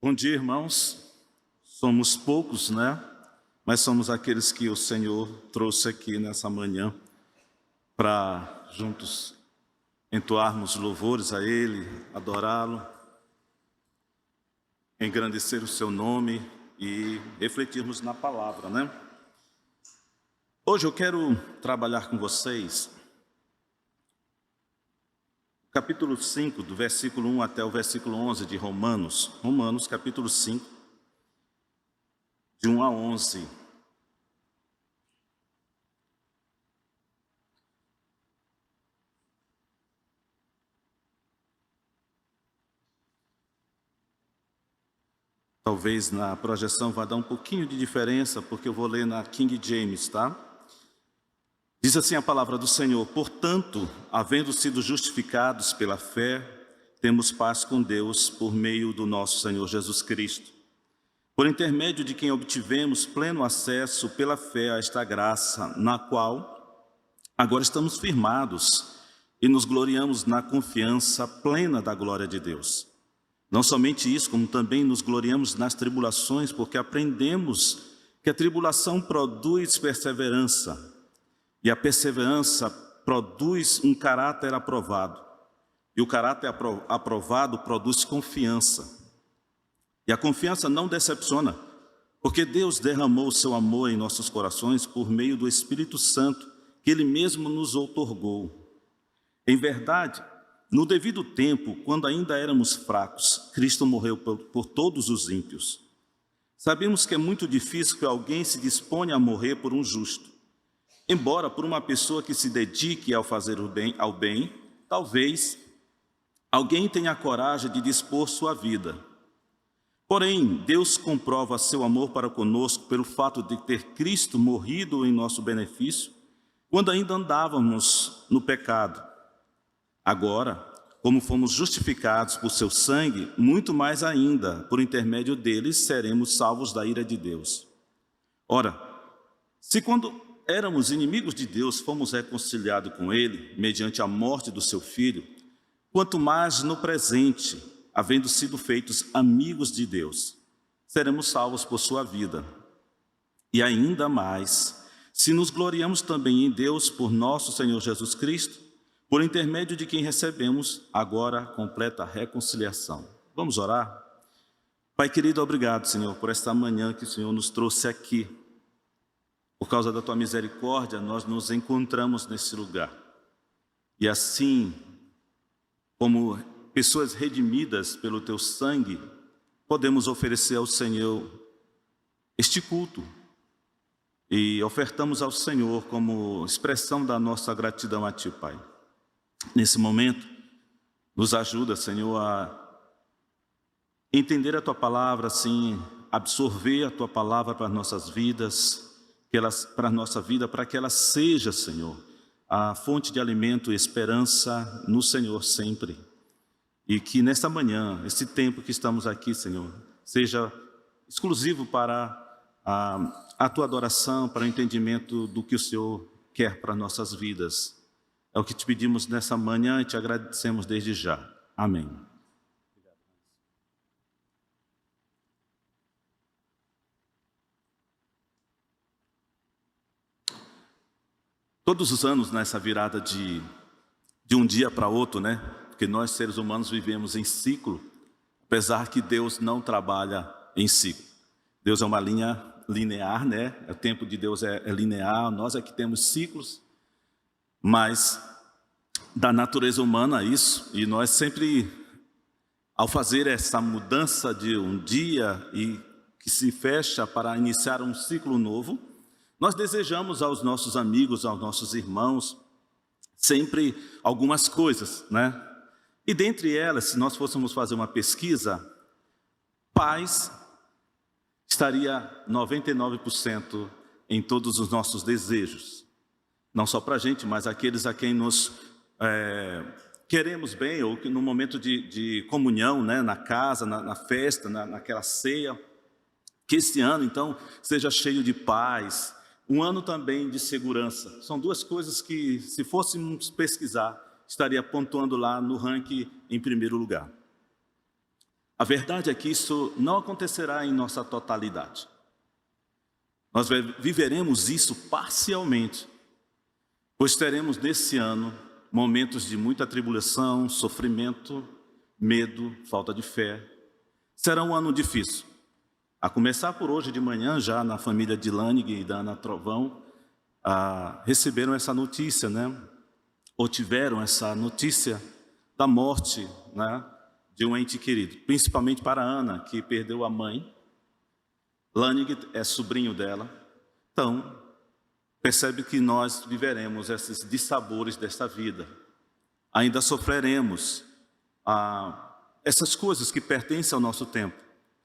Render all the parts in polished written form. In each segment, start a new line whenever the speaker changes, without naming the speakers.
Bom dia, irmãos. Somos poucos, né? Mas somos aqueles que o Senhor trouxe aqui nessa manhã para juntos entoarmos louvores a Ele, adorá-lo, engrandecer o seu nome e refletirmos na palavra, né? Hoje eu quero trabalhar com vocês capítulo 5, do versículo 1 até o versículo 11 de Romanos. Romanos, capítulo 5, de 1 a 11. Talvez na projeção vá dar um pouquinho de diferença, porque eu vou ler na King James, tá? Diz assim a palavra do Senhor: portanto, havendo sido justificados pela fé, temos paz com Deus por meio do nosso Senhor Jesus Cristo, por intermédio de quem obtivemos pleno acesso pela fé a esta graça, na qual agora estamos firmados e nos gloriamos na confiança plena da glória de Deus. Não somente isso, como também nos gloriamos nas tribulações, porque aprendemos que a tribulação produz perseverança, e a perseverança produz um caráter aprovado, e o caráter aprovado produz confiança. E a confiança não decepciona, porque Deus derramou o seu amor em nossos corações por meio do Espírito Santo, que Ele mesmo nos outorgou. Em verdade, no devido tempo, quando ainda éramos fracos, Cristo morreu por todos os ímpios. Sabemos que é muito difícil que alguém se disponha a morrer por um justo. Embora por uma pessoa que se dedique ao fazer ao bem, talvez alguém tenha a coragem de dispor sua vida. Porém, Deus comprova seu amor para conosco pelo fato de ter Cristo morrido em nosso benefício, quando ainda andávamos no pecado. Agora, como fomos justificados por seu sangue, muito mais ainda, por intermédio deles, seremos salvos da ira de Deus. Ora, se quando éramos inimigos de Deus, fomos reconciliados com Ele, mediante a morte do seu Filho, quanto mais no presente, havendo sido feitos amigos de Deus, seremos salvos por sua vida. E ainda mais, se nos gloriamos também em Deus por nosso Senhor Jesus Cristo, por intermédio de quem recebemos agora completa reconciliação. Vamos orar? Pai querido, obrigado, Senhor, por esta manhã que o Senhor nos trouxe aqui. Por causa da Tua misericórdia, nós nos encontramos nesse lugar. E assim, como pessoas redimidas pelo Teu sangue, podemos oferecer ao Senhor este culto. E ofertamos ao Senhor como expressão da nossa gratidão a Ti, Pai. Nesse momento, nos ajuda, Senhor, a entender a Tua palavra, assim, absorver a Tua palavra para as nossas vidas, para a nossa vida, para que ela seja, Senhor, a fonte de alimento e esperança no Senhor sempre. E que nesta manhã, esse tempo que estamos aqui, Senhor, seja exclusivo para a Tua adoração, para o entendimento do que o Senhor quer para nossas vidas. É o que te pedimos nessa manhã e te agradecemos desde já. Amém. Todos os anos, nessa virada de um dia para outro, né? Porque nós, seres humanos, vivemos em ciclo, apesar que Deus não trabalha em ciclo. Deus é uma linha linear, né? O tempo de Deus é linear, nós é que temos ciclos, mas da natureza humana isso, e nós sempre, ao fazer essa mudança de um dia e que se fecha para iniciar um ciclo novo, nós desejamos aos nossos amigos, aos nossos irmãos, sempre algumas coisas, né? E dentre elas, se nós fôssemos fazer uma pesquisa, paz estaria 99% em todos os nossos desejos. Não só para a gente, mas aqueles a quem nós queremos bem, ou que no momento de comunhão, né? Na casa, na festa, naquela ceia. Que esse ano, então, seja cheio de paz. Um ano também de segurança. São duas coisas que, se fôssemos pesquisar, estaria pontuando lá no ranking em primeiro lugar. A verdade é que isso não acontecerá em nossa totalidade. Nós viveremos isso parcialmente, pois teremos nesse ano momentos de muita tribulação, sofrimento, medo, falta de fé. Será um ano difícil. A começar por hoje de manhã, já na família de Lanig e da Ana Trovão, receberam essa notícia, né? Ou tiveram essa notícia da morte, né, de um ente querido. Principalmente para a Ana, que perdeu a mãe. Lanig é sobrinho dela. Então, percebe que nós viveremos esses dissabores desta vida. Ainda sofreremos essas coisas que pertencem ao nosso tempo,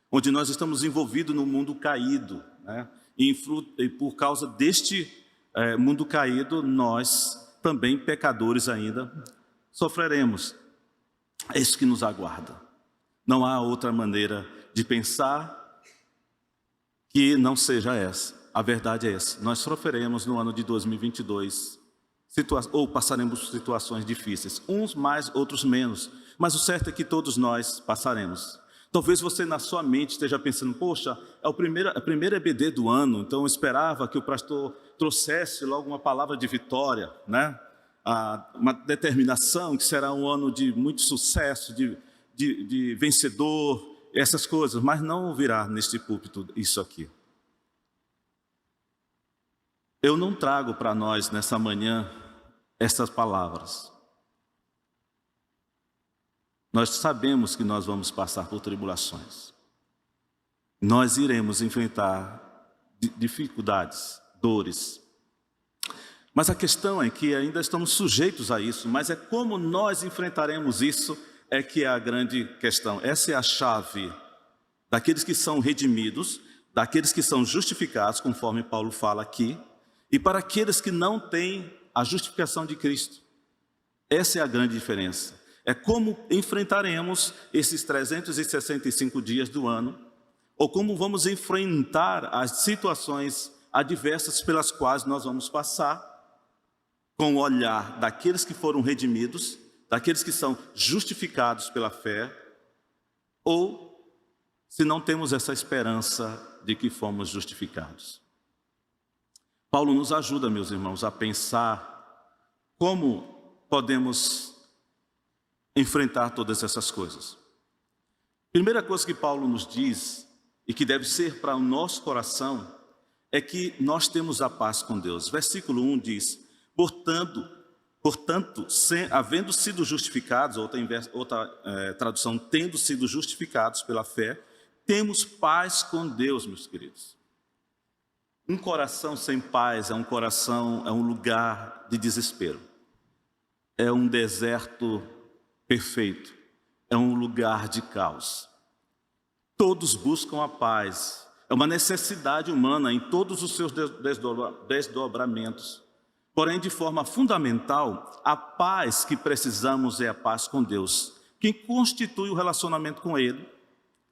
onde nós estamos envolvidos no mundo caído, né? E por causa deste mundo caído, nós também, pecadores ainda, sofreremos. É isso que nos aguarda. Não há outra maneira de pensar que não seja essa. A verdade é essa. Nós sofreremos no ano de 2022, ou passaremos por situações difíceis. Uns mais, outros menos. Mas o certo é que todos nós passaremos. Talvez você na sua mente esteja pensando, poxa, é a primeira EBD do ano, então eu esperava que o pastor trouxesse logo uma palavra de vitória, né? Uma determinação que será um ano de muito sucesso, de vencedor, essas coisas, mas não virá neste púlpito isso aqui. Eu não trago para nós nessa manhã essas palavras. Nós sabemos que nós vamos passar por tribulações. Nós iremos enfrentar dificuldades, dores. Mas a questão é que ainda estamos sujeitos a isso, mas é como nós enfrentaremos isso é que é a grande questão. Essa é a chave daqueles que são redimidos, daqueles que são justificados, conforme Paulo fala aqui, e para aqueles que não têm a justificação de Cristo. Essa é a grande diferença. É como enfrentaremos esses 365 dias do ano, ou como vamos enfrentar as situações adversas pelas quais nós vamos passar, com o olhar daqueles que foram redimidos, daqueles que são justificados pela fé, ou se não temos essa esperança de que fomos justificados. Paulo nos ajuda, meus irmãos, a pensar como podemos enfrentar todas essas coisas. Primeira coisa que Paulo nos diz, e que deve ser para o nosso coração, é que nós temos a paz com Deus. Versículo 1 diz, portanto, havendo sido justificados, outra tradução, tendo sido justificados pela fé, temos paz com Deus, meus queridos. Um coração sem paz é um lugar de desespero. É um deserto perfeito. É um lugar de caos. Todos buscam a paz. É uma necessidade humana em todos os seus desdobramentos. Porém, de forma fundamental, a paz que precisamos é a paz com Deus, que constitui o relacionamento com Ele,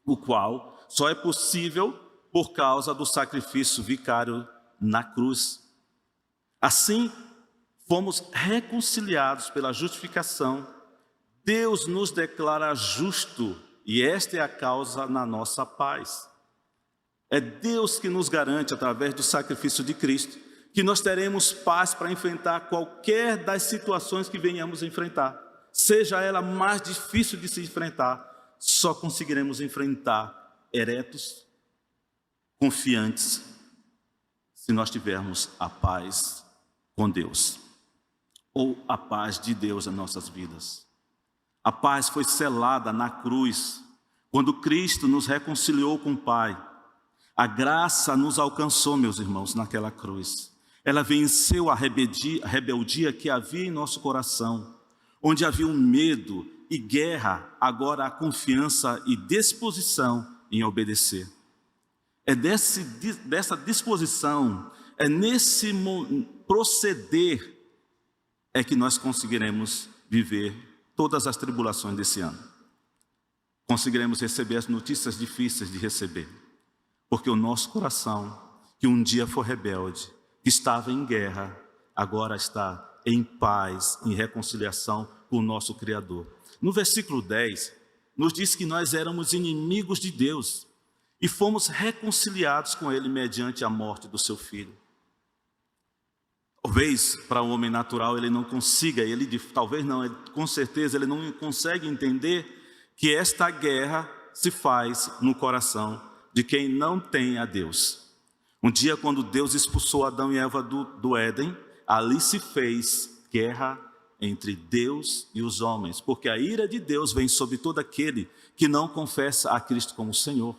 o qual só é possível por causa do sacrifício vicário na cruz. Assim, fomos reconciliados pela justificação. Deus nos declara justo e esta é a causa na nossa paz. É Deus que nos garante, através do sacrifício de Cristo, que nós teremos paz para enfrentar qualquer das situações que venhamos enfrentar. Seja ela mais difícil de se enfrentar, só conseguiremos enfrentar eretos, confiantes, se nós tivermos a paz com Deus, ou a paz de Deus em nossas vidas. A paz foi selada na cruz, quando Cristo nos reconciliou com o Pai. A graça nos alcançou, meus irmãos, naquela cruz. Ela venceu a rebeldia que havia em nosso coração, onde havia um medo e guerra, agora há confiança e disposição em obedecer. É dessa disposição, é nesse proceder, é que nós conseguiremos viver todas as tribulações desse ano. Conseguiremos receber as notícias difíceis de receber, porque o nosso coração, que um dia foi rebelde, que estava em guerra, agora está em paz, em reconciliação com o nosso Criador. No versículo 10, nos diz que nós éramos inimigos de Deus e fomos reconciliados com Ele mediante a morte do seu Filho. Talvez para o homem natural ele não consiga, talvez não, com certeza ele não consegue entender que esta guerra se faz no coração de quem não tem a Deus. Um dia, quando Deus expulsou Adão e Eva do Éden, ali se fez guerra entre Deus e os homens, porque a ira de Deus vem sobre todo aquele que não confessa a Cristo como Senhor.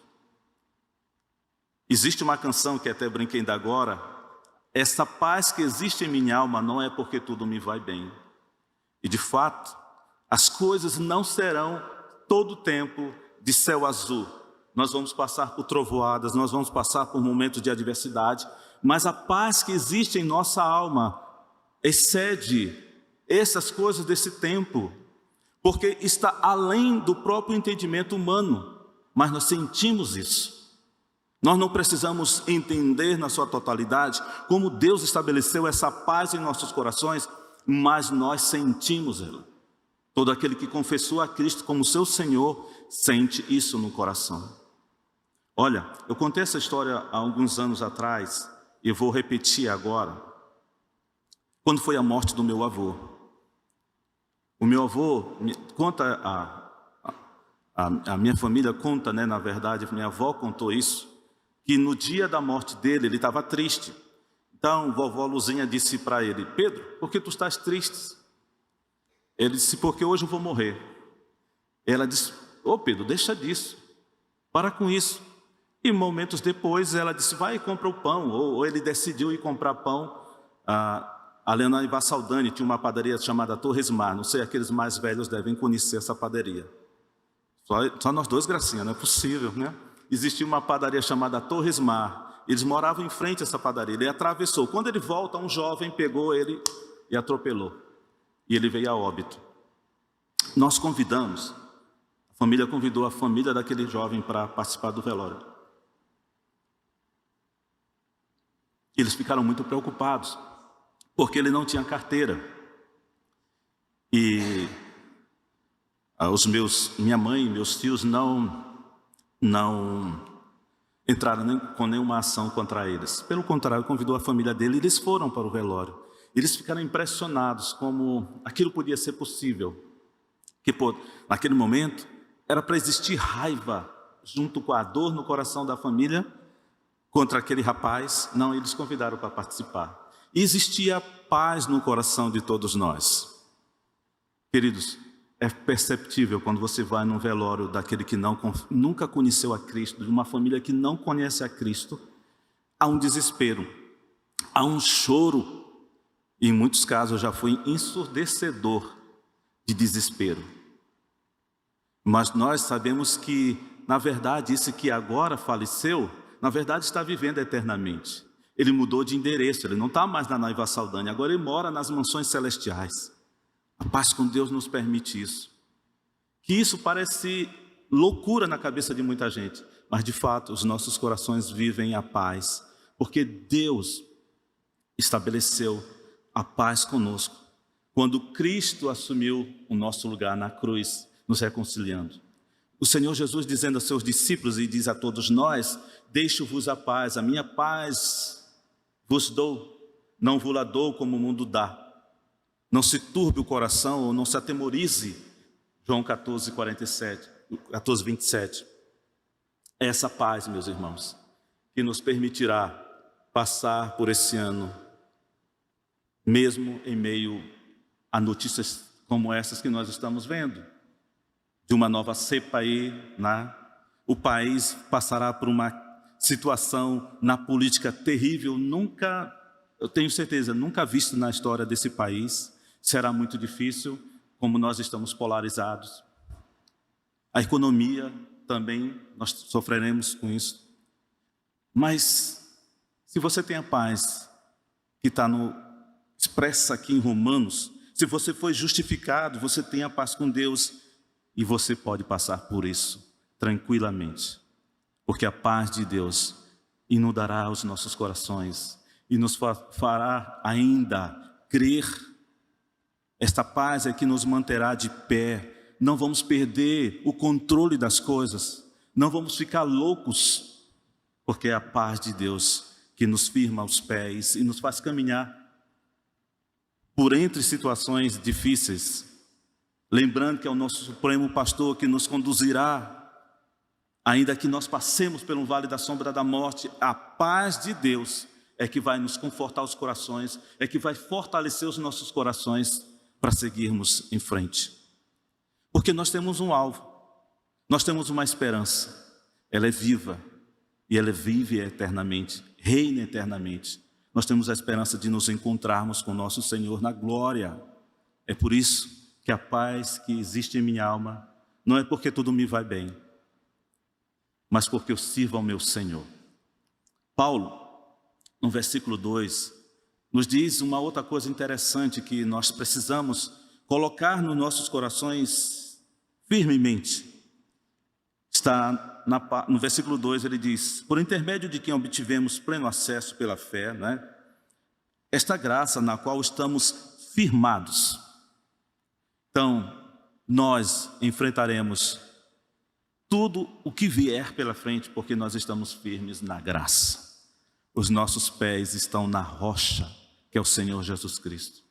Existe uma canção que até brinquei ainda agora: essa paz que existe em minha alma não é porque tudo me vai bem. E de fato, as coisas não serão todo o tempo de céu azul. Nós vamos passar por trovoadas, nós vamos passar por momentos de adversidade, mas a paz que existe em nossa alma excede essas coisas desse tempo, porque está além do próprio entendimento humano, mas nós sentimos isso. Nós não precisamos entender na sua totalidade como Deus estabeleceu essa paz em nossos corações, mas nós sentimos ela. Todo aquele que confessou a Cristo como seu Senhor sente isso no coração. Olha, eu contei essa história há alguns anos atrás e vou repetir agora. Quando foi a morte do meu avô. O meu avô conta, a minha família conta, né, na verdade, minha avó contou isso, que no dia da morte dele, ele estava triste. Então, vovó Luzinha disse para ele: Pedro, por que tu estás triste? Ele disse: porque hoje eu vou morrer. Ela disse: ô Pedro, deixa disso, para com isso. E momentos depois ela disse: vai e compra o pão. Ou ele decidiu ir comprar pão. Ali na Ivassaldani tinha uma padaria chamada Torres Mar. Não sei, aqueles mais velhos devem conhecer essa padaria. Só nós dois, gracinha, não é possível, né? Existia uma padaria chamada Torres Mar. Eles moravam em frente a essa padaria. Ele atravessou. Quando ele volta, um jovem pegou ele e atropelou. E ele veio a óbito. Nós convidamos, a família convidou a família daquele jovem para participar do velório. Eles ficaram muito preocupados, porque ele não tinha carteira. E minha mãe e meus tios não entraram com nenhuma ação contra eles. Pelo contrário, convidou a família dele e eles foram para o velório. Eles ficaram impressionados como aquilo podia ser possível. Que naquele momento era para existir raiva junto com a dor no coração da família contra aquele rapaz. Não, eles convidaram para participar. E existia paz no coração de todos nós. Queridos, é perceptível quando você vai num velório daquele que nunca conheceu a Cristo, de uma família que não conhece a Cristo, há um desespero, há um choro, e em muitos casos eu já fui ensurdecedor de desespero. Mas nós sabemos que, na verdade, esse que agora faleceu, na verdade está vivendo eternamente. Ele mudou de endereço, ele não está mais na Ivassaldani, agora ele mora nas mansões celestiais. A paz com Deus nos permite isso. Que isso parece loucura na cabeça de muita gente, mas de fato os nossos corações vivem a paz, porque Deus estabeleceu a paz conosco, quando Cristo assumiu o nosso lugar na cruz, nos reconciliando. O Senhor Jesus dizendo a seus discípulos e diz a todos nós: deixo-vos a paz, a minha paz vos dou, não vos la dou como o mundo dá. Não se turbe o coração ou não se atemorize. João 14, 27. É essa paz, meus irmãos, que nos permitirá passar por esse ano, mesmo em meio a notícias como essas que nós estamos vendo, de uma nova cepa aí, né? O país passará por uma situação na política terrível, eu tenho certeza, nunca visto na história desse país. Será muito difícil, como nós estamos polarizados. A economia também, nós sofreremos com isso. Mas, se você tem a paz que está expressa aqui em Romanos, se você foi justificado, você tem a paz com Deus e você pode passar por isso tranquilamente. Porque a paz de Deus inundará os nossos corações e nos fará ainda crer. Esta paz é que nos manterá de pé não vamos perder o controle das coisas, não vamos ficar loucos, porque é a paz de Deus que nos firma os pés e nos faz caminhar por entre situações difíceis, lembrando que é o nosso Supremo Pastor que nos conduzirá, ainda que nós passemos pelo vale da sombra da morte, a paz de Deus é que vai nos confortar os corações, é que vai fortalecer os nossos corações para seguirmos em frente. Porque nós temos um alvo, nós temos uma esperança, ela é viva e ela vive eternamente, reina eternamente. Nós temos a esperança de nos encontrarmos com nosso Senhor na glória. É por isso que a paz que existe em minha alma não é porque tudo me vai bem, mas porque eu sirvo ao meu Senhor. Paulo, no versículo 2, nos diz uma outra coisa interessante que nós precisamos colocar nos nossos corações firmemente. Está no versículo 2, ele diz: por intermédio de quem obtivemos pleno acesso pela fé, né? Esta graça na qual estamos firmados. Então, nós enfrentaremos tudo o que vier pela frente, porque nós estamos firmes na graça. Os nossos pés estão na rocha, que é o Senhor Jesus Cristo.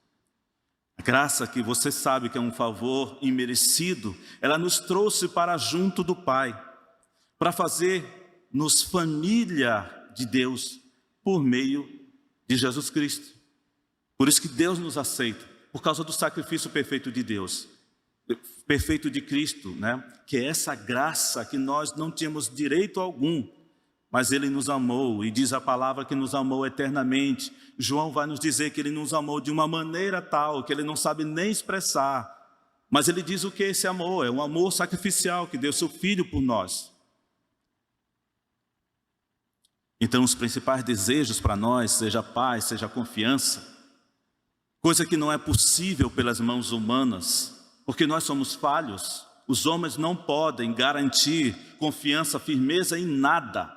A graça, que você sabe que é um favor imerecido, ela nos trouxe para junto do Pai, para fazer-nos família de Deus por meio de Jesus Cristo. Por isso que Deus nos aceita, por causa do sacrifício perfeito de Deus, perfeito de Cristo, né? Que é essa graça que nós não tínhamos direito algum, mas Ele nos amou, e diz a palavra que nos amou eternamente. João vai nos dizer que Ele nos amou de uma maneira tal, que Ele não sabe nem expressar, mas Ele diz o que é esse amor, é um amor sacrificial, que deu seu Filho por nós. Então os principais desejos para nós, seja paz, seja confiança, coisa que não é possível pelas mãos humanas, porque nós somos falhos, os homens não podem garantir confiança, firmeza em nada.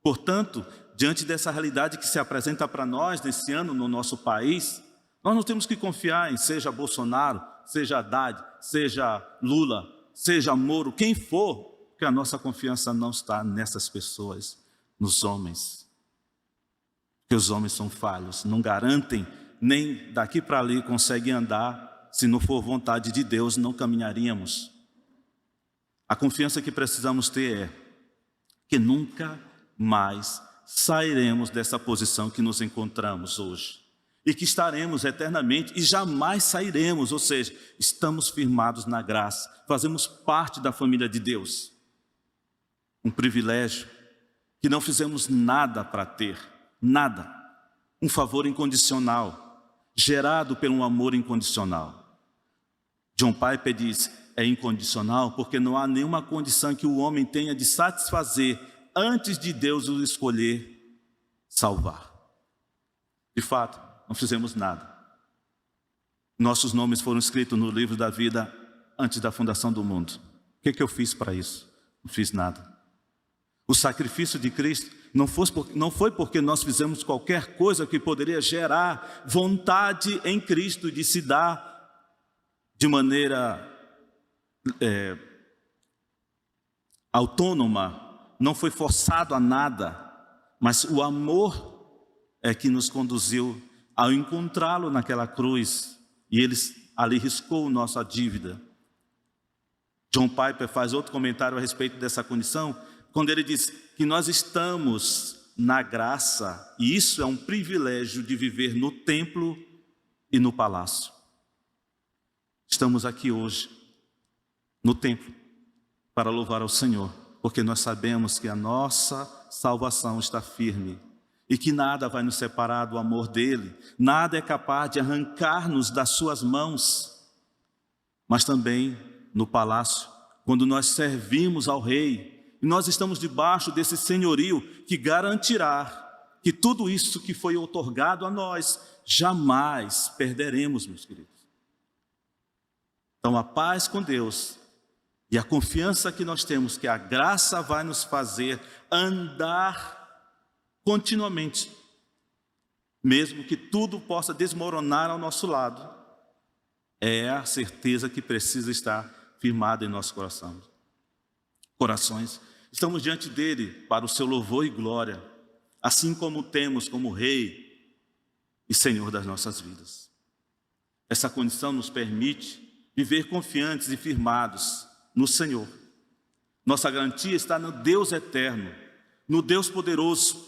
Portanto, diante dessa realidade que se apresenta para nós nesse ano no nosso país, nós não temos que confiar em seja Bolsonaro, seja Haddad, seja Lula, seja Moro, quem for, porque a nossa confiança não está nessas pessoas, nos homens. Porque os homens são falhos, não garantem, nem daqui para ali conseguem andar. Se não for vontade de Deus, não caminharíamos. A confiança que precisamos ter é que nunca mais sairemos dessa posição que nos encontramos hoje, e que estaremos eternamente e jamais sairemos, ou seja, estamos firmados na graça, fazemos parte da família de Deus. Um privilégio que não fizemos nada para ter, nada, um favor incondicional, gerado por um amor incondicional. John Piper diz, é incondicional porque não há nenhuma condição que o homem tenha de satisfazer antes de Deus o escolher salvar. De fato, não fizemos nada. Nossos nomes foram escritos no livro da vida antes da fundação do mundo. O que eu fiz para isso? Não fiz nada. O sacrifício de Cristo não foi porque nós fizemos qualquer coisa que poderia gerar vontade em Cristo de se dar de maneira autônoma, não foi forçado a nada, mas o amor é que nos conduziu ao encontrá-lo naquela cruz, e Ele ali riscou nossa dívida. John Piper faz outro comentário a respeito dessa condição, quando ele diz que nós estamos na graça, e isso é um privilégio de viver no templo e no palácio. Estamos aqui hoje, no templo, para louvar ao Senhor, porque nós sabemos que a nossa salvação está firme, e que nada vai nos separar do amor dEle, nada é capaz de arrancar-nos das suas mãos. Mas também no palácio, quando nós servimos ao Rei, e nós estamos debaixo desse senhorio que garantirá que tudo isso que foi outorgado a nós, jamais perderemos, meus queridos. Então a paz com Deus e a confiança que nós temos que a graça vai nos fazer andar continuamente, mesmo que tudo possa desmoronar ao nosso lado, é a certeza que precisa estar firmado em nossos corações. Estamos diante dele para o seu louvor e glória, assim como temos como Rei e Senhor das nossas vidas. Essa condição nos permite viver confiantes e firmados no Senhor. Nossa garantia está no Deus eterno, no Deus poderoso,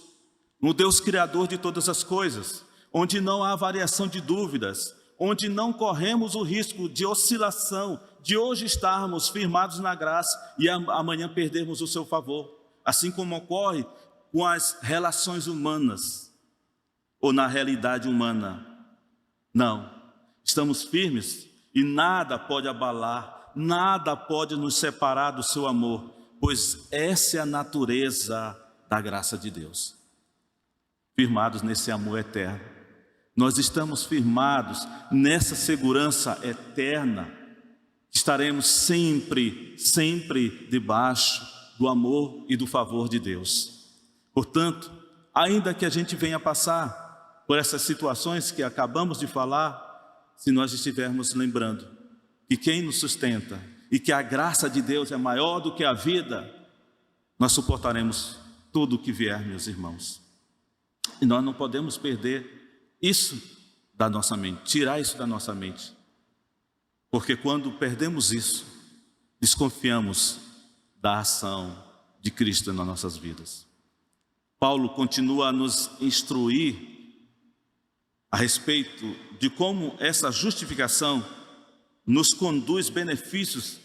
no Deus criador de todas as coisas, onde não há variação de dúvidas, onde não corremos o risco de oscilação, de hoje estarmos firmados na graça e amanhã perdermos o seu favor, assim como ocorre com as relações humanas ou na realidade humana. Não, estamos firmes e nada pode abalar, nada pode nos separar do seu amor, pois essa é a natureza da graça de Deus. Firmados nesse amor eterno, nós estamos firmados nessa segurança eterna, estaremos sempre debaixo do amor e do favor de Deus. Portanto, ainda que a gente venha passar por essas situações que acabamos de falar, se nós estivermos lembrando que quem nos sustenta e que a graça de Deus é maior do que a vida, nós suportaremos tudo o que vier, meus irmãos. E nós não podemos perder isso da nossa mente, tirar isso da nossa mente. Porque quando perdemos isso, desconfiamos da ação de Cristo nas nossas vidas. Paulo continua a nos instruir a respeito de como essa justificação nos conduz benefícios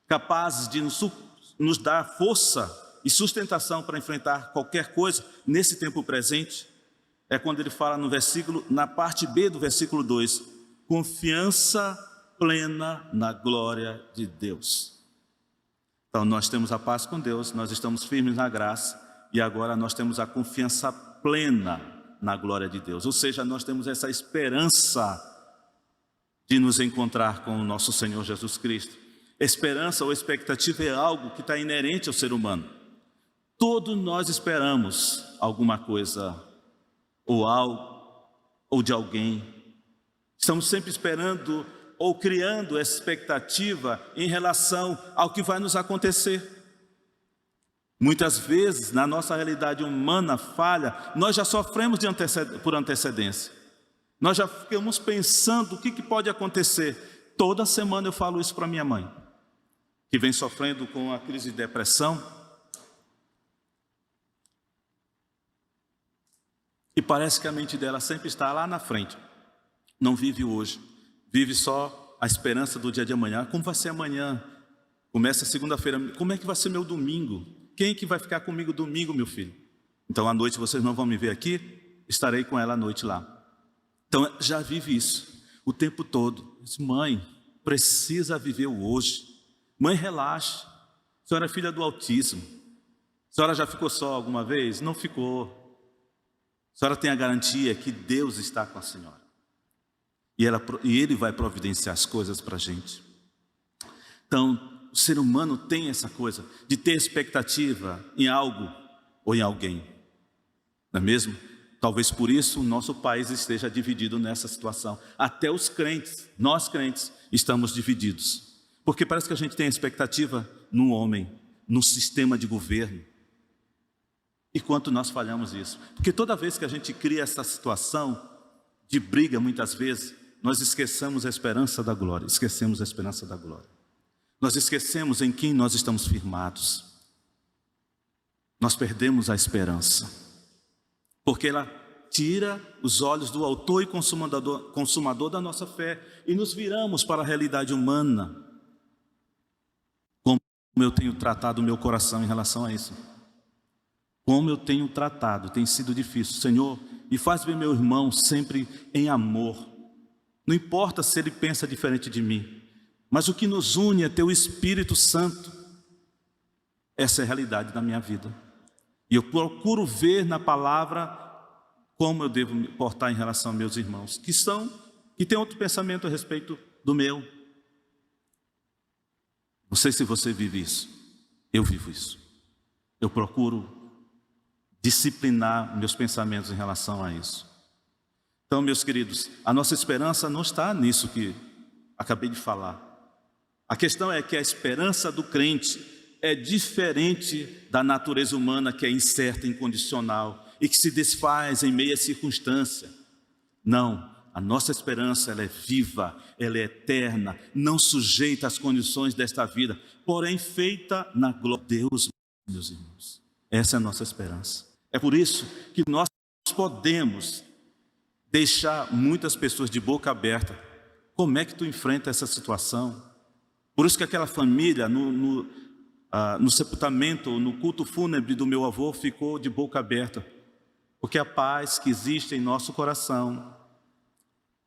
capazes de nos dar força e sustentação para enfrentar qualquer coisa nesse tempo presente. É quando ele fala na parte B do versículo 2, confiança plena na glória de Deus. Então nós temos a paz com Deus, nós estamos firmes na graça e agora nós temos a confiança plena na glória de Deus. Ou seja, nós temos essa esperança de nos encontrar com o nosso Senhor Jesus Cristo. Esperança ou expectativa é algo que está inerente ao ser humano. Todos nós esperamos alguma coisa ou algo, ou de alguém. Estamos sempre esperando ou criando essa expectativa em relação ao que vai nos acontecer. Muitas vezes, na nossa realidade humana falha, nós já sofremos por antecedência. Nós já ficamos pensando o que pode acontecer. Toda semana eu falo isso para minha mãe, que vem sofrendo com a crise de depressão. E parece que a mente dela sempre está lá na frente. Não vive hoje. Vive só a esperança do dia de amanhã. Como vai ser amanhã? Começa segunda-feira. Como é que vai ser meu domingo? Quem que vai ficar comigo domingo, meu filho? Então, à noite vocês não vão me ver aqui. Estarei com ela à noite lá. Então, já vive isso o tempo todo. Diz, mãe, precisa viver o hoje. Mãe, relaxe. A senhora é filha do Altíssimo. A senhora já ficou só alguma vez? Não ficou. A senhora tem a garantia que Deus está com a senhora. E Ele vai providenciar as coisas para a gente. Então, o ser humano tem essa coisa de ter expectativa em algo ou em alguém. Não é mesmo? Talvez por isso o nosso país esteja dividido nessa situação. Até os crentes, nós crentes, estamos divididos. Porque parece que a gente tem expectativa num homem, num sistema de governo. E quanto nós falhamos isso? Porque toda vez que a gente cria essa situação de briga, muitas vezes, nós esquecemos a esperança da glória. Esquecemos a esperança da glória. Nós esquecemos em quem nós estamos firmados. Nós perdemos a esperança. Porque ela tira os olhos do autor e consumador da nossa fé e nos viramos para a realidade humana. Como eu tenho tratado o meu coração em relação a isso? Como eu tenho tratado, tem sido difícil. Senhor, e faz ver meu irmão sempre em amor. Não importa se ele pensa diferente de mim, mas o que nos une é teu Espírito Santo. Essa é a realidade da minha vida. E eu procuro ver na palavra como eu devo me portar em relação a meus irmãos, que têm outro pensamento a respeito do meu. Não sei se você vive isso. Eu vivo isso. Eu procuro disciplinar meus pensamentos em relação a isso. Então, meus queridos, a nossa esperança não está nisso que acabei de falar. A questão é que a esperança do crente é diferente da natureza humana, que é incerta, incondicional e que se desfaz em meia circunstância. Não, a nossa esperança ela é viva, ela é eterna, não sujeita às condições desta vida, porém feita na glória de Deus, meus irmãos. Essa é a nossa esperança. É por isso que nós podemos deixar muitas pessoas de boca aberta. Como é que tu enfrenta essa situação? Por isso que aquela família no sepultamento, no culto fúnebre do meu avô, ficou de boca aberta, porque a paz que existe em nosso coração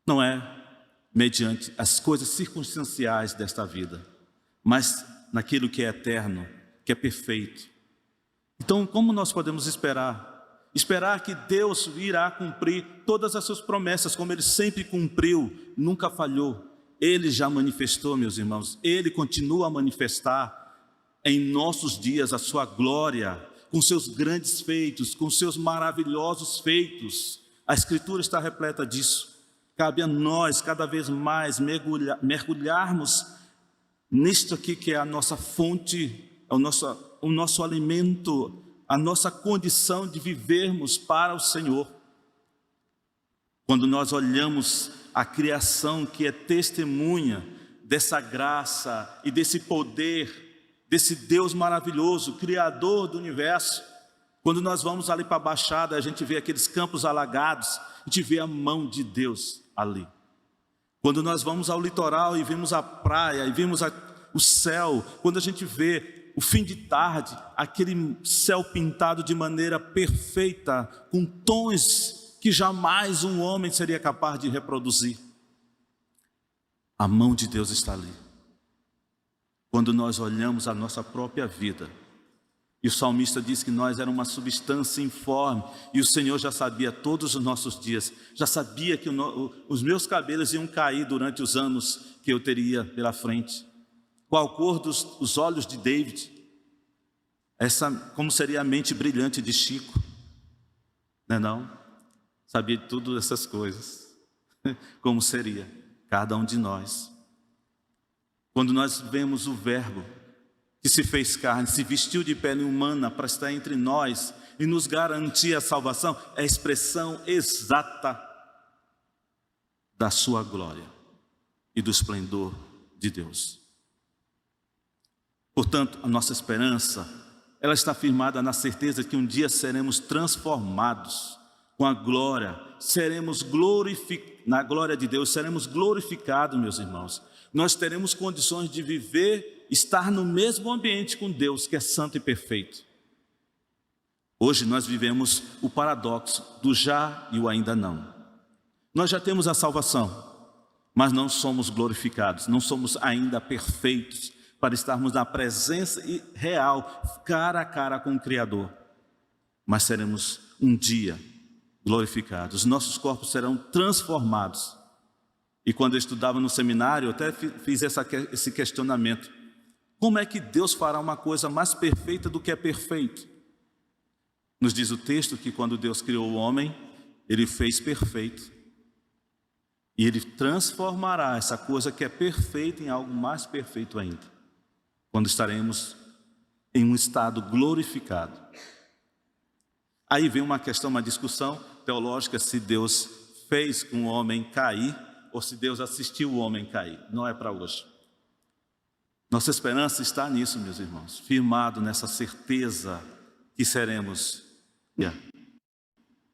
não é mediante as coisas circunstanciais desta vida, mas naquilo que é eterno, que é perfeito. Então, como nós podemos esperar? Esperar que Deus irá cumprir todas as suas promessas, como Ele sempre cumpriu, nunca falhou. Ele já manifestou, meus irmãos, Ele continua a manifestar em nossos dias a sua glória, com seus grandes feitos, com seus maravilhosos feitos. A Escritura está repleta disso. Cabe a nós cada vez mais mergulharmos nisto aqui que é a nossa fonte, o nosso alimento, a nossa condição de vivermos para o Senhor. Quando nós olhamos a criação que é testemunha dessa graça e desse poder, desse Deus maravilhoso, Criador do universo, quando nós vamos ali para a Baixada, a gente vê aqueles campos alagados, a gente vê a mão de Deus ali. Quando nós vamos ao litoral e vemos a praia, e vemos o céu, quando a gente vê o fim de tarde, aquele céu pintado de maneira perfeita, com tons que jamais um homem seria capaz de reproduzir. A mão de Deus está ali. Quando nós olhamos a nossa própria vida, e o salmista diz que nós éramos uma substância informe, e o Senhor já sabia todos os nossos dias, já sabia que os meus cabelos iam cair durante os anos que eu teria pela frente. Qual cor dos olhos de David? Como seria a mente brilhante de Chico? Não é não? Sabia de tudo essas coisas. Como seria cada um de nós. Quando nós vemos o Verbo que se fez carne, se vestiu de pele humana para estar entre nós e nos garantir a salvação, é a expressão exata da sua glória e do esplendor de Deus. Portanto, a nossa esperança, ela está firmada na certeza que um dia seremos transformados com a glória, seremos na glória de Deus, seremos glorificados, meus irmãos. Nós teremos condições de viver, estar no mesmo ambiente com Deus, que é santo e perfeito. Hoje nós vivemos o paradoxo do já e o ainda não. Nós já temos a salvação, mas não somos glorificados, não somos ainda perfeitos para estarmos na presença real, cara a cara com o Criador. Mas seremos um dia glorificados, nossos corpos serão transformados. E quando eu estudava no seminário, eu até fiz esse questionamento. Como é que Deus fará uma coisa mais perfeita do que é perfeito? Nos diz o texto que quando Deus criou o homem, Ele fez perfeito. E Ele transformará essa coisa que é perfeita em algo mais perfeito ainda, quando estaremos em um estado glorificado. Aí vem uma questão, uma discussão teológica, se Deus fez com o homem cair, ou se Deus assistiu o homem cair. Não é para hoje. Nossa esperança está nisso, meus irmãos, firmado nessa certeza que seremos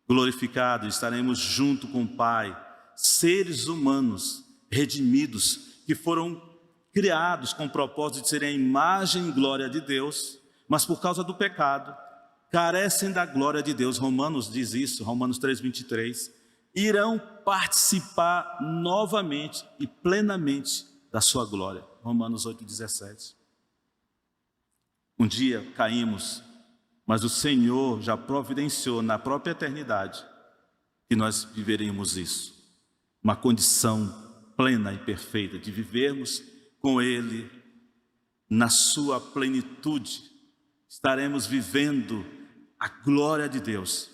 glorificados, estaremos junto com o Pai, seres humanos redimidos, que foram criados com o propósito de serem a imagem e glória de Deus, mas por causa do pecado, carecem da glória de Deus. Romanos diz isso, Romanos 3:23, irão participar novamente e plenamente da sua glória. Romanos 8:17. Um dia caímos, mas o Senhor já providenciou na própria eternidade que nós viveremos isso. Uma condição plena e perfeita de vivermos com Ele na sua plenitude. Estaremos vivendo a glória de Deus,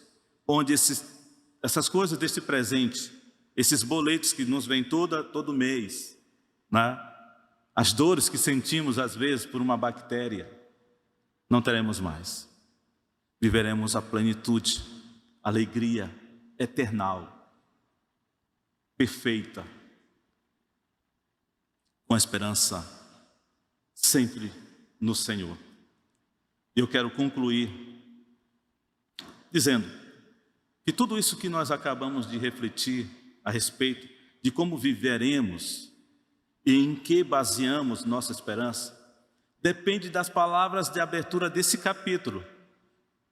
onde essas coisas desse presente, esses boletos que nos vêm todo mês, né? As dores que sentimos às vezes por uma bactéria, não teremos mais. Viveremos a plenitude, alegria eternal, perfeita, com a esperança sempre no Senhor. Eu quero concluir dizendo que tudo isso que nós acabamos de refletir a respeito de como viveremos e em que baseamos nossa esperança, depende das palavras de abertura desse capítulo.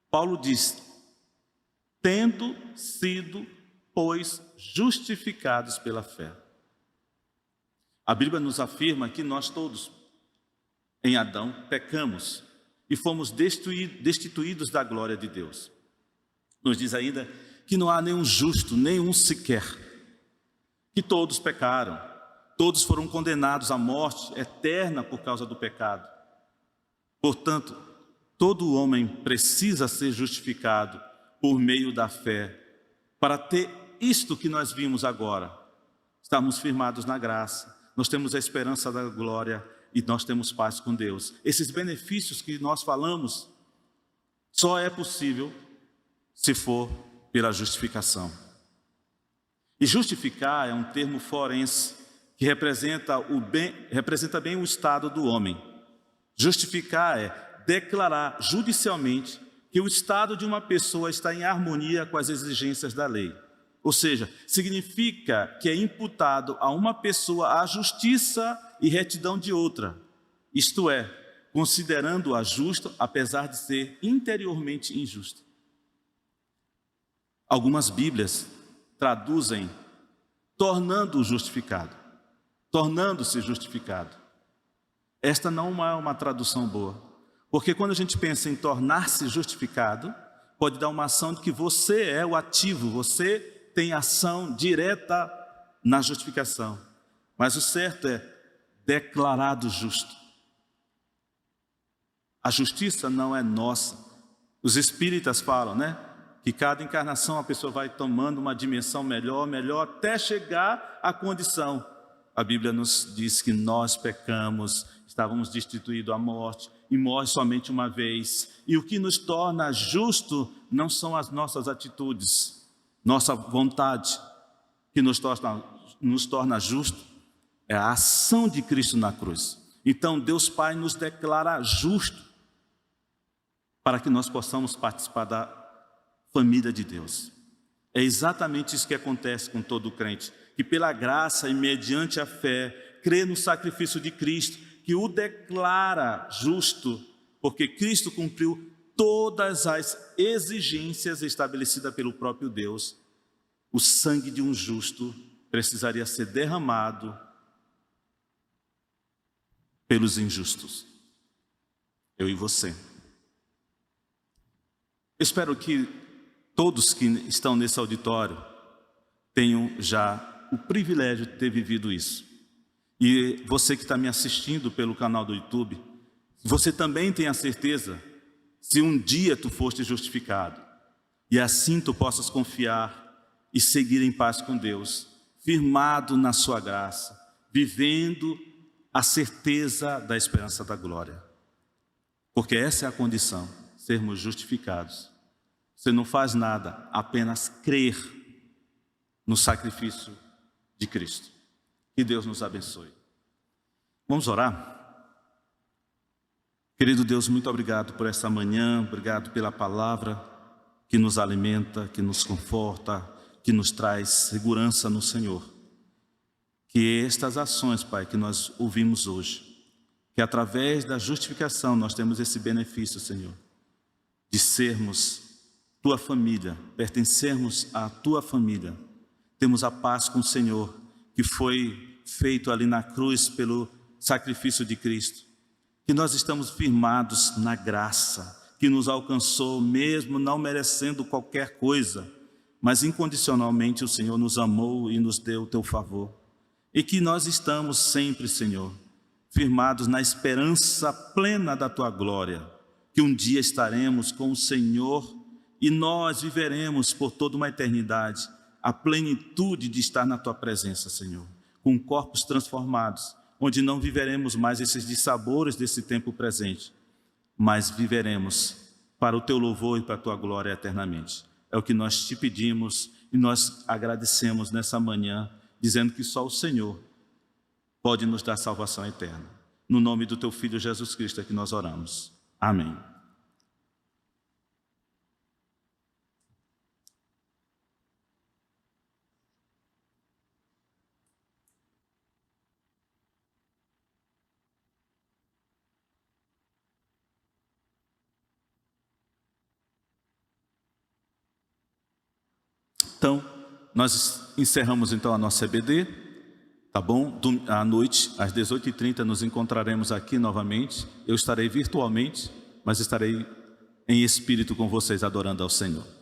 Paulo diz: tendo sido, pois, justificados pela fé. A Bíblia nos afirma que nós todos, em Adão, pecamos e fomos destituídos da glória de Deus. Nos diz ainda que não há nenhum justo, nenhum sequer, que todos pecaram, todos foram condenados à morte eterna por causa do pecado. Portanto, todo homem precisa ser justificado por meio da fé, para ter isto que nós vimos agora. Estamos firmados na graça, nós temos a esperança da glória e nós temos paz com Deus. Esses benefícios que nós falamos, só é possível se for pela justificação. E justificar é um termo forense que representa bem o estado do homem. Justificar é declarar judicialmente que o estado de uma pessoa está em harmonia com as exigências da lei. Ou seja, significa que é imputado a uma pessoa a justiça e retidão de outra. Isto é, considerando-a justa, apesar de ser interiormente injusta. Algumas Bíblias traduzem tornando-o justificado, tornando-se justificado. Esta não é uma tradução boa, porque quando a gente pensa em tornar-se justificado, pode dar uma ação de que você é o ativo, você tem ação direta na justificação. Mas o certo é declarado justo. A justiça não é nossa. Os espíritas falam, né? Que cada encarnação a pessoa vai tomando uma dimensão melhor, até chegar à condição. A Bíblia nos diz que nós pecamos, estávamos destituídos à morte, e morre somente uma vez. E o que nos torna justo não são as nossas atitudes, nossa vontade. O que nos torna justo é a ação de Cristo na cruz. Então Deus Pai nos declara justo, para que nós possamos participar da família de Deus. É exatamente isso que acontece com todo crente, que pela graça e mediante a fé, crê no sacrifício de Cristo, que o declara justo, porque Cristo cumpriu todas as exigências estabelecidas pelo próprio Deus. O sangue de um justo precisaria ser derramado pelos injustos. Eu e você. Espero que todos que estão nesse auditório tenham já o privilégio de ter vivido isso. E você que está me assistindo pelo canal do YouTube, você também tem a certeza, se um dia tu foste justificado, e assim tu possas confiar e seguir em paz com Deus, firmado na sua graça, vivendo a certeza da esperança da glória. Porque essa é a condição, sermos justificados. Você não faz nada, apenas crer no sacrifício de Cristo. Que Deus nos abençoe. Vamos orar? Querido Deus, muito obrigado por essa manhã, obrigado pela palavra que nos alimenta, que nos conforta, que nos traz segurança no Senhor. Que estas ações, Pai, que nós ouvimos hoje, que através da justificação nós temos esse benefício, Senhor, de sermos Tua família, pertencermos à Tua família. Temos a paz com o Senhor, que foi feito ali na cruz pelo sacrifício de Cristo. Que nós estamos firmados na graça, que nos alcançou mesmo não merecendo qualquer coisa, mas incondicionalmente o Senhor nos amou e nos deu o Teu favor. E que nós estamos sempre, Senhor, firmados na esperança plena da Tua glória, que um dia estaremos com o Senhor e nós viveremos por toda uma eternidade a plenitude de estar na Tua presença, Senhor, com corpos transformados, onde não viveremos mais esses dissabores desse tempo presente, mas viveremos para o teu louvor e para a tua glória eternamente. É o que nós te pedimos e nós agradecemos nessa manhã, dizendo que só o Senhor pode nos dar salvação eterna. No nome do teu Filho Jesus Cristo é que nós oramos. Amém. Então, nós encerramos então a nossa EBD, tá bom? À noite, às 18h30, nos encontraremos aqui novamente. Eu estarei virtualmente, mas estarei em espírito com vocês adorando ao Senhor.